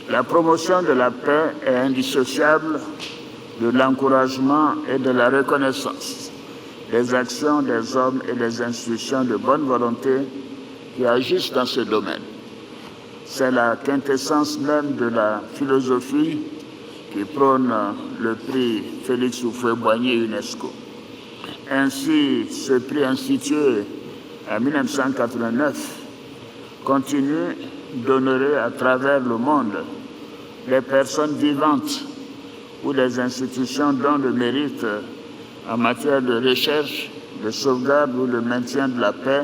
La promotion de la paix est indissociable de l'encouragement et de la reconnaissance des actions des hommes et des institutions de bonne volonté qui agissent dans ce domaine. C'est la quintessence même de la philosophie qui prône le prix Félix Houphouët-Boigny UNESCO. Ainsi, ce prix institué en 1989 continue d'honorer à travers le monde les personnes vivantes ou les institutions dont le mérite en matière de recherche, de sauvegarde ou de maintien de la paix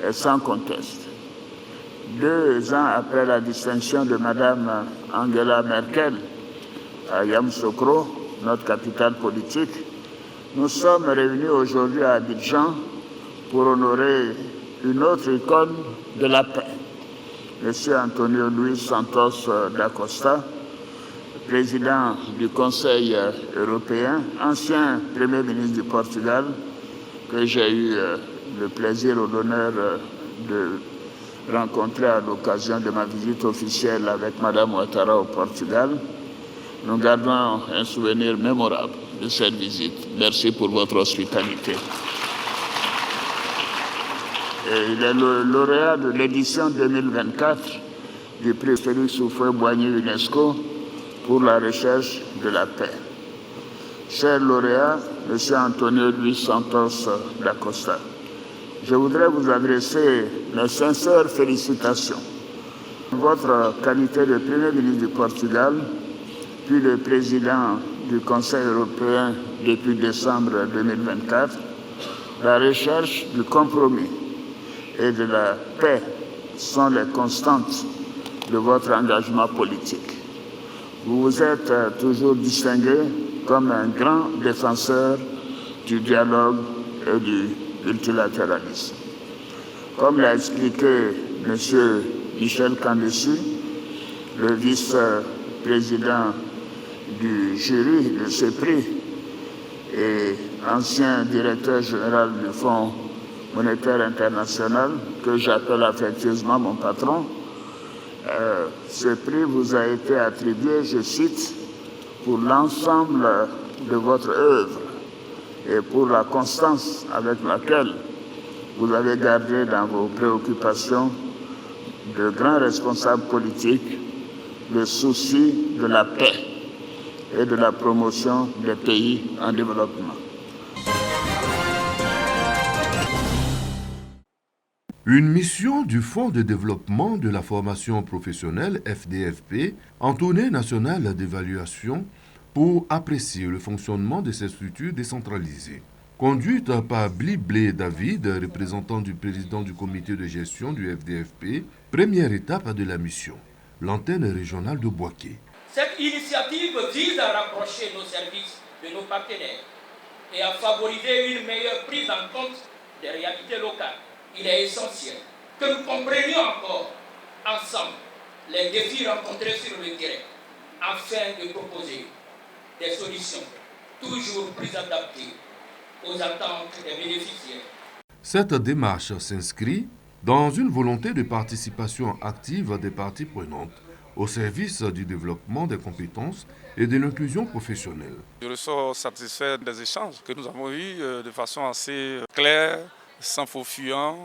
est sans conteste. 2 ans après la distinction de Mme Angela Merkel à Yamoussoukro, notre capitale politique, nous sommes réunis aujourd'hui à Abidjan pour honorer une autre icône de la paix, M. Antonio Luis Santos da Costa, président du Conseil européen, ancien Premier ministre du Portugal, que j'ai eu le plaisir ou l'honneur de rencontrer à l'occasion de ma visite officielle avec Mme Ouattara au Portugal. Nous gardons un souvenir mémorable de cette visite. Merci pour votre hospitalité. Et il est le lauréat de l'édition 2024 du prix Félix Houphouët-Boigny UNESCO pour la recherche de la paix. Cher lauréat, M. Antonio Luis Santos da Costa, je voudrais vous adresser mes sincères félicitations. Votre qualité de Premier ministre du Portugal, puis de président du Conseil européen depuis décembre 2024, la recherche du compromis et de la paix sont les constantes de votre engagement politique. Vous vous êtes toujours distingué comme un grand défenseur du dialogue et du multilatéralisme. Comme l'a expliqué M. Michel Kandessi, le vice-président du jury de ce prix et ancien directeur général du Fonds monétaire international, que j'appelle affectueusement mon patron, ce prix vous a été attribué, je cite, pour l'ensemble de votre œuvre et pour la constance avec laquelle vous avez gardé dans vos préoccupations de grands responsables politiques le souci de la paix et de la promotion des pays en développement. Une mission du Fonds de développement de la formation professionnelle FDFP en tournée nationale d'évaluation pour apprécier le fonctionnement de ces structures décentralisées. Conduite par Bliblé David, représentant du président du comité de gestion du FDFP, première étape de la mission, l'antenne régionale de Bouaké. Cette initiative vise à rapprocher nos services de nos partenaires et à favoriser une meilleure prise en compte des réalités locales. Il est essentiel que nous comprenions encore ensemble les défis rencontrés sur le terrain afin de proposer des solutions toujours plus adaptées aux attentes des bénéficiaires. Cette démarche s'inscrit dans une volonté de participation active des parties prenantes au service du développement des compétences et de l'inclusion professionnelle. Je ressors satisfait des échanges que nous avons eus de façon assez claire, sans faux fuyant,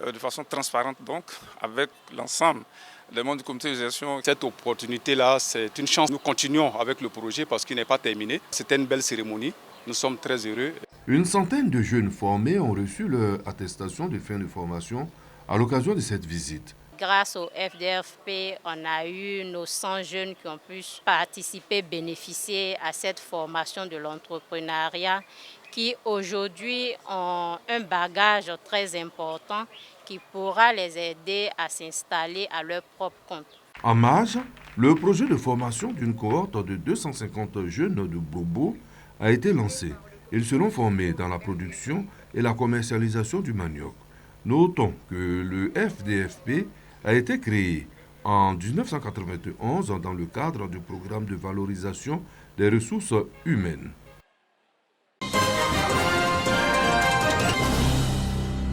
de façon transparente donc, avec l'ensemble des membres du comité de gestion. Cette opportunité-là, c'est une chance. Nous continuons avec le projet parce qu'il n'est pas terminé. C'était une belle cérémonie. Nous sommes très heureux. Une centaine de jeunes formés ont reçu leur attestation de fin de formation à l'occasion de cette visite. Grâce au FDFP, on a eu nos 100 jeunes qui ont pu participer, bénéficier à cette formation de l'entrepreneuriat qui aujourd'hui ont un bagage très important qui pourra les aider à s'installer à leur propre compte. En marge, le projet de formation d'une cohorte de 250 jeunes de Bobo a été lancé. Ils seront formés dans la production et la commercialisation du manioc. Notons que le FDFP a été créé en 1991 dans le cadre du programme de valorisation des ressources humaines.